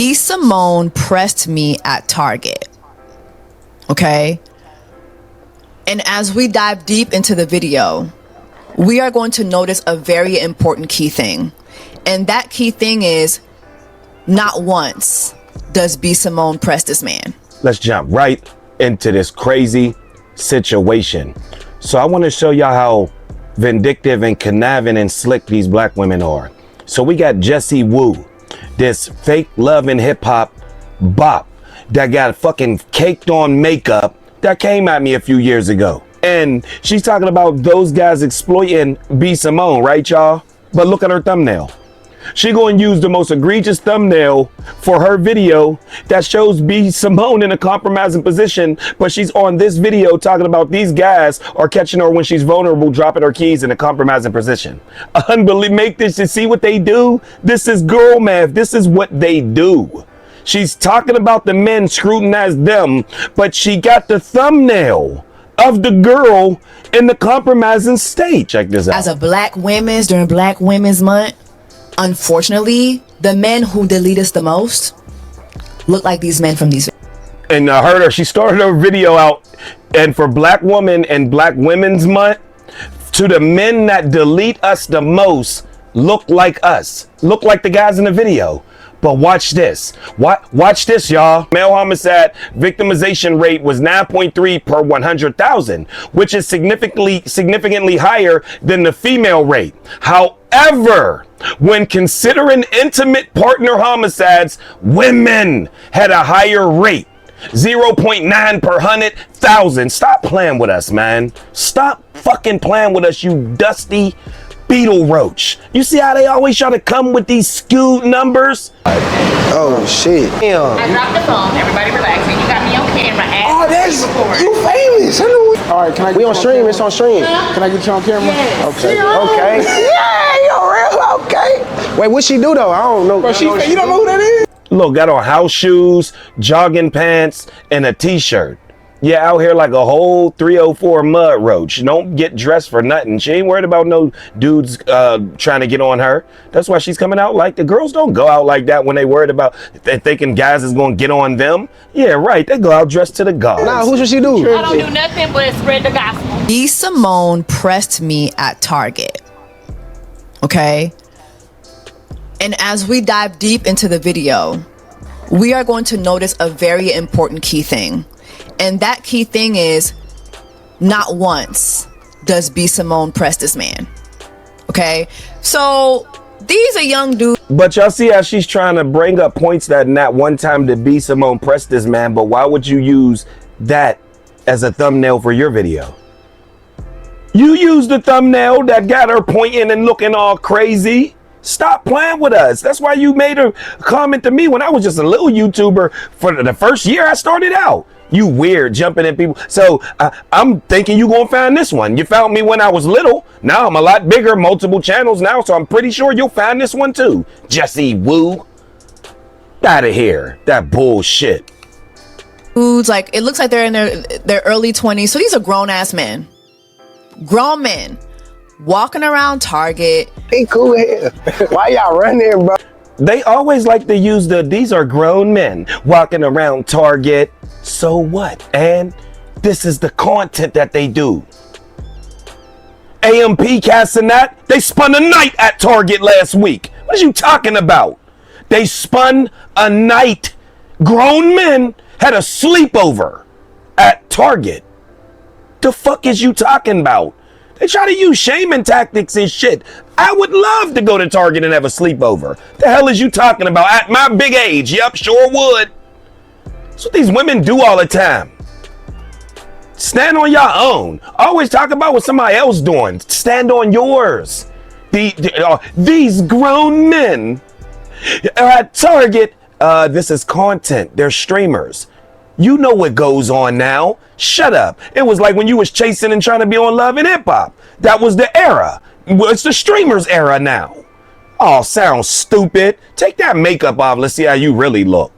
B Simone pressed me at Target. Okay? And as we dive deep into the video, we are going to notice a very important key thing. And that key thing is, not once does B Simone press this man. Let's jump right into this crazy situation. So I want to show y'all how vindictive and conniving and slick these black women are. So we got Jessie Woo, this fake love and hip hop bop that got fucking caked on makeup that came at me a few years ago. And she's talking about those guys exploiting B Simone, right, y'all? But look at her thumbnail. She going to use the most egregious thumbnail for her video that shows B Simone in a compromising position, but she's on this video talking about these guys are catching her when she's vulnerable, dropping her keys in a compromising position. Unbelievable. Make this, you see what they do? This is girl math. This is what they do. She's talking about the men scrutinize them, but she got the thumbnail of the girl in the compromising state. Check this out. As a black women's, during Black Women's Month, unfortunately, the men who delete us the most look like these men from these. And I heard her, she started her video out, and for Black Woman and Black Women's Month, to the men that delete us the most, look like us. Look like the guys in the video. But watch this. Watch this, y'all. Male homicide victimization rate was 9.3 per 100,000, which is significantly higher than the female rate. However, when considering intimate partner homicides, women had a higher rate. 0.9 per 100,000. Stop playing with us, man. Stop fucking playing with us, you dusty beetle roach. You see how they always try to come with these skewed numbers? Oh shit. Damn. I dropped the phone. Everybody relaxing. You got me on camera. Oh, that's you famous. I know. All right, can I? We on stream. It's on stream. Can I get you on camera? Yes. Okay. Okay. Yeah, you real okay. Wait, what she do though? I don't know. Bro, you don't know who that is? Look, got on house shoes, jogging pants, and a t-shirt. Yeah, out here like a whole 304 mud roach. Don't get dressed for nothing. She ain't worried about no dudes trying to get on her. That's why she's coming out like the girls don't go out like that when they worried about thinking guys is gonna get on them. Yeah, right. They go out dressed to the gods. Nah, who should she do? I don't do nothing but spread the gospel. B Simone pressed me at Target. Okay? And as we dive deep into the video, we are going to notice a very important key thing. And that key thing is, not once does B Simone press this man. Okay? So these are young dudes. But y'all see how she's trying to bring up points that not one time did B Simone press this man, but why would you use that as a thumbnail for your video? You used the thumbnail that got her pointing and looking all crazy. Stop playing with us. That's why you made a comment to me when I was just a little YouTuber for the first year I started out. You weird jumping at people. So I'm thinking you gonna find this one. You found me when I was little. Now I'm a lot bigger, multiple channels now, so I'm pretty sure you'll find this one too. Jessie Woo. Out of here. That bullshit. Dudes, like, it looks like they're in their early 20s. So these are grown-ass men. Grown men. Walking around Target. He cool here. Why y'all running, bro? They always like to use these are grown men walking around Target. So what? And this is the content that they do. AMP Casanat, they spun a night at Target last week. What are you talking about? They spun a night. Grown men had a sleepover at Target. The fuck is you talking about? They try to use shaming tactics and shit. I would love to go to Target and have a sleepover. The hell is you talking about? At my big age, yep, sure would. That's what these women do all the time. Stand on your own. Always talk about what somebody else doing. Stand on yours. These grown men are at Target. This is content. They're streamers. You know what goes on now. Shut up. It was like when you was chasing and trying to be on Love and Hip Hop. That was the era. It's the streamers era now. Oh, sounds stupid. Take that makeup off. Let's see how you really look.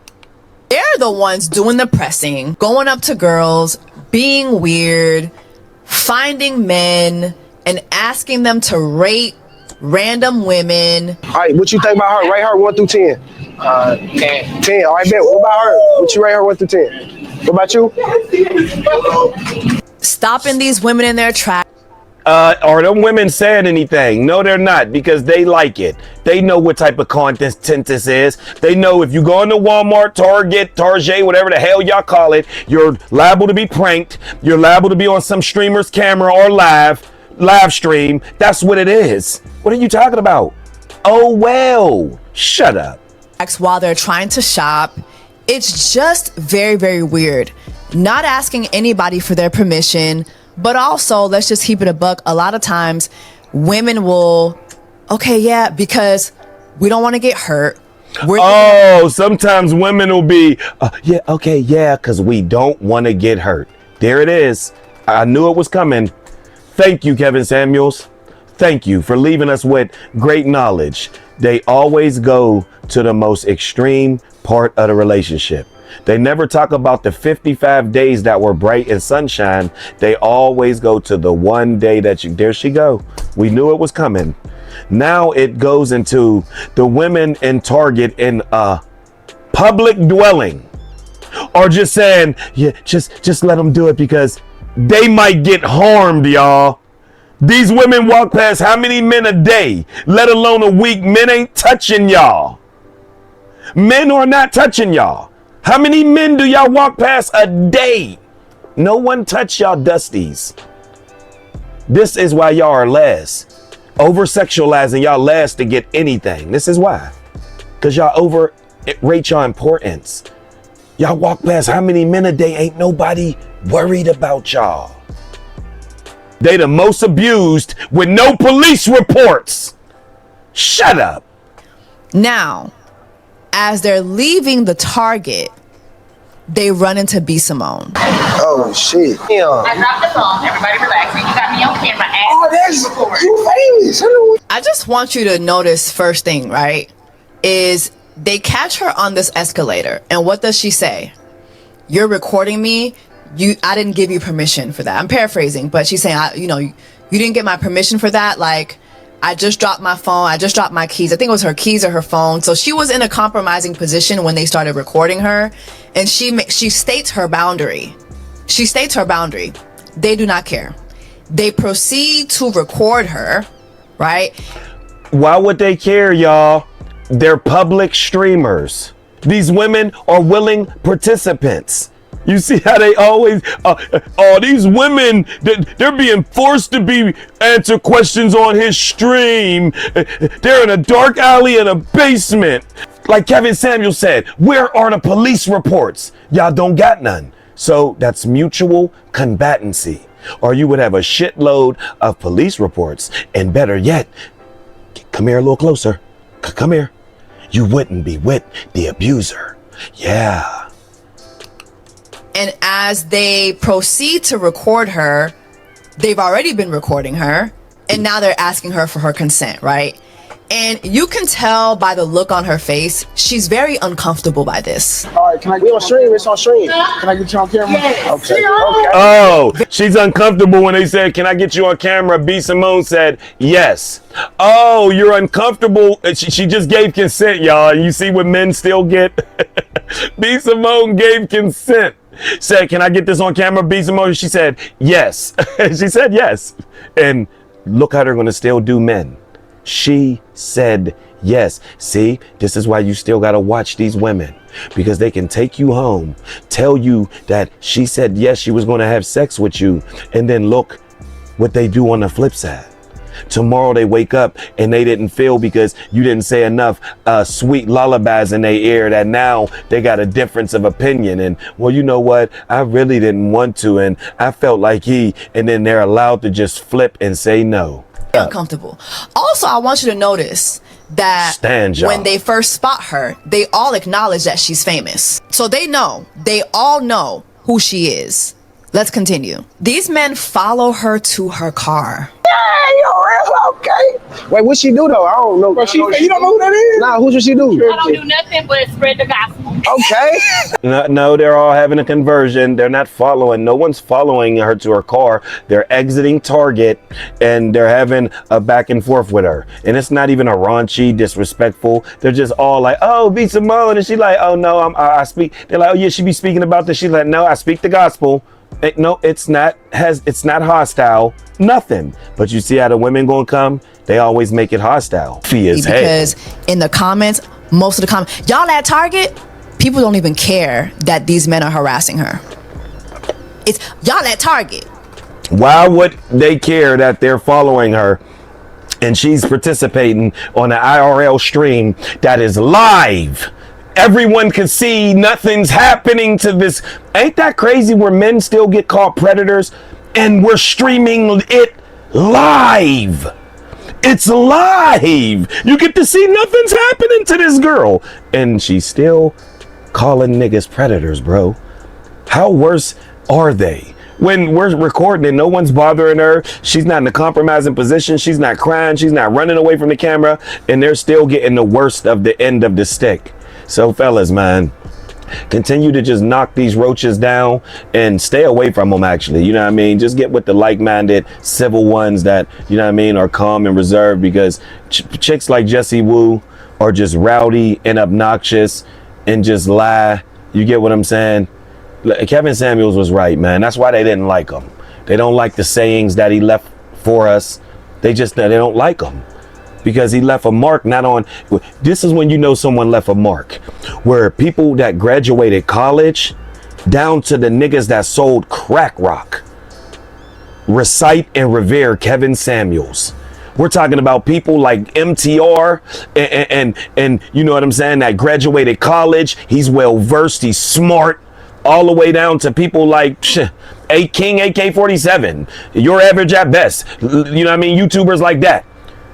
They're the ones doing the pressing, going up to girls, being weird, finding men, and asking them to rate random women. All right, what you think about her? Rate her 1 through 10. 10. 10. All right, bet. What about her? What you rate her 1 through 10? What about you? Stopping these women in their tracks. Are them women saying anything? No, they're not, because they like it. They know what type of content this is. They know if you go into Walmart, Target, whatever the hell y'all call it, you're liable to be pranked. You're liable to be on some streamer's camera or live stream. That's what it is. What are you talking about? Oh, well, shut up. While they're trying to shop. It's just very, very weird. Not asking anybody for their permission, but also, let's just keep it a buck. A lot of times women will, okay, yeah, because we don't want to get hurt. Sometimes women will be, yeah, okay, yeah, because we don't want to get hurt. There it is. I knew it was coming. Thank you, Kevin Samuels. Thank you for leaving us with great knowledge. They always go to the most extreme part of the relationship. They never talk about the 55 days that were bright and sunshine. They always go to the one day that there she go. We knew it was coming. Now it goes into the women in Target in a public dwelling, or just saying, yeah, just let them do it because they might get harmed, y'all. These women walk past how many men a day, let alone a week? Men ain't touching y'all. Men are not touching y'all. How many men do y'all walk past a day? No one touch y'all dusties. This is why y'all are less. Over-sexualizing y'all less to get anything. This is why. Because y'all overrate your importance. Y'all walk past how many men a day? Ain't nobody worried about y'all. They the most abused with no police reports. Shut up. Now, as they're leaving the Target, they run into B Simone. Oh, shit. Yeah. I dropped the phone. Everybody relax. And you got me on camera. Oh, that's you famous. I just want you to notice first thing, right, is they catch her on this escalator. And what does she say? You're recording me. I didn't give you permission for that. I'm paraphrasing, but she's saying, you didn't get my permission for that. Like, I just dropped my phone. I just dropped my keys. I think it was her keys or her phone. So she was in a compromising position when they started recording her. And she states her boundary. She states her boundary. They do not care. They proceed to record her, right? Why would they care, y'all? They're public streamers. These women are willing participants. You see how they always, these women, they're being forced to answer questions on his stream. They're in a dark alley in a basement. Like Kevin Samuels said, where are the police reports? Y'all don't got none. So that's mutual combatancy. Or you would have a shitload of police reports. And better yet, come here a little closer. Come here. You wouldn't be with the abuser. Yeah. And as they proceed to record her, they've already been recording her, and now they're asking her for her consent, right? And you can tell by the look on her face, she's very uncomfortable by this. All right, can I get We on stream. It's on stream. Can I get you on camera? Yes. Okay. Okay. Oh, she's uncomfortable when they said, can I get you on camera? B Simone said, yes. Oh, you're uncomfortable. She just gave consent, y'all. You see what men still get? B Simone gave consent. Said, can I get this on camera? B Simone, she said, yes. She said, yes. And look how they're going to still do men. She said, yes. See, this is why you still got to watch these women, because they can take you home, tell you that she said, yes, she was going to have sex with you. And then look what they do on the flip side. Tomorrow they wake up and they didn't feel because you didn't say enough sweet lullabies in their ear that now they got a difference of opinion. And, well, you know what? I really didn't want to. And I felt like and then they're allowed to just flip and say no. Uncomfortable. Also, I want you to notice that when they first spot her, they all acknowledge that she's famous. So they all know who she is. Let's continue. These men follow her to her car. yeah, you're real okay. Wait, what she do though? I don't know. But you don't know who that is? Nah, who should she do? I don't do nothing but spread the gospel. Okay. No, they're all having a conversion. They're not following. No one's following her to her car. They're exiting Target and they're having a back and forth with her. And it's not even a raunchy, disrespectful. They're just all like, oh, B Simone. And she's like, oh, no, I speak. They're like, oh, yeah, she be speaking about this. She's like, no, I speak the gospel. No, it's not hostile. Nothing. But you see how the women gonna come? They always make it hostile. Because in the comments, most of the comments, y'all at Target, people don't even care that these men are harassing her. It's y'all at Target. Why would they care that they're following her and she's participating on an IRL stream that is live? Everyone can see nothing's happening to this. Ain't that crazy where men still get called predators and we're streaming it live? It's live. You get to see nothing's happening to this girl. And she's still calling niggas predators, bro. How worse are they? When we're recording and no one's bothering her, she's not in a compromising position, she's not crying, she's not running away from the camera, and they're still getting the worst of the end of the stick. So fellas, man, continue to just knock these roaches down and stay away from them, actually. You know what I mean? Just get with the like-minded civil ones that, you know what I mean, are calm and reserved, because chicks like Jessie Woo are just rowdy and obnoxious and just lie. You get what I'm saying? Kevin Samuels was right, man. That's why they didn't like him. They don't like the sayings that he left for us. They don't like him. Because he left a mark, not on. This is when you know someone left a mark. Where people that graduated college, down to the niggas that sold crack rock, recite and revere Kevin Samuels. We're talking about people like MTR and you know what I'm saying, that graduated college. He's well versed, he's smart, all the way down to people like A King AK-47, your average at best. You know what I mean? YouTubers like that.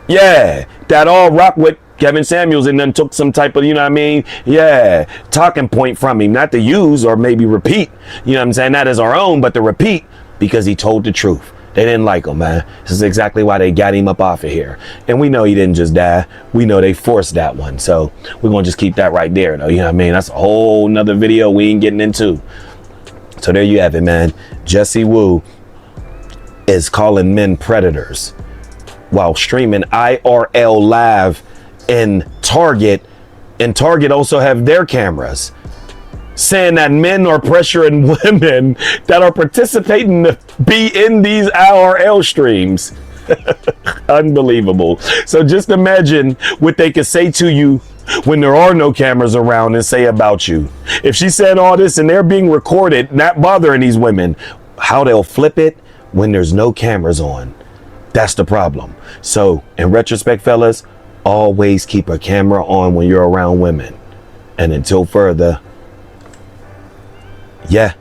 Yeah, that all rock with Kevin Samuels and then took some type of, you know what I mean? Yeah, talking point from him, not to use or maybe repeat. You know what I'm saying? Not as our own, but to repeat because he told the truth. They didn't like him, man. This is exactly why they got him up off of here. And we know he didn't just die. We know they forced that one. So we're going to just keep that right there, though. You know what I mean? That's a whole nother video we ain't getting into. So there you have it, man. Jessie Woo is calling men predators while streaming IRL live in Target, and Target also have their cameras, saying that men are pressuring women that are participating to be in these IRL streams. Unbelievable. So just imagine what they could say to you when there are no cameras around and say about you. If she said all this and they're being recorded, not bothering these women, how they'll flip it when there's no cameras on. That's the problem. So in retrospect, fellas, always keep a camera on when you're around women. And until further, yeah.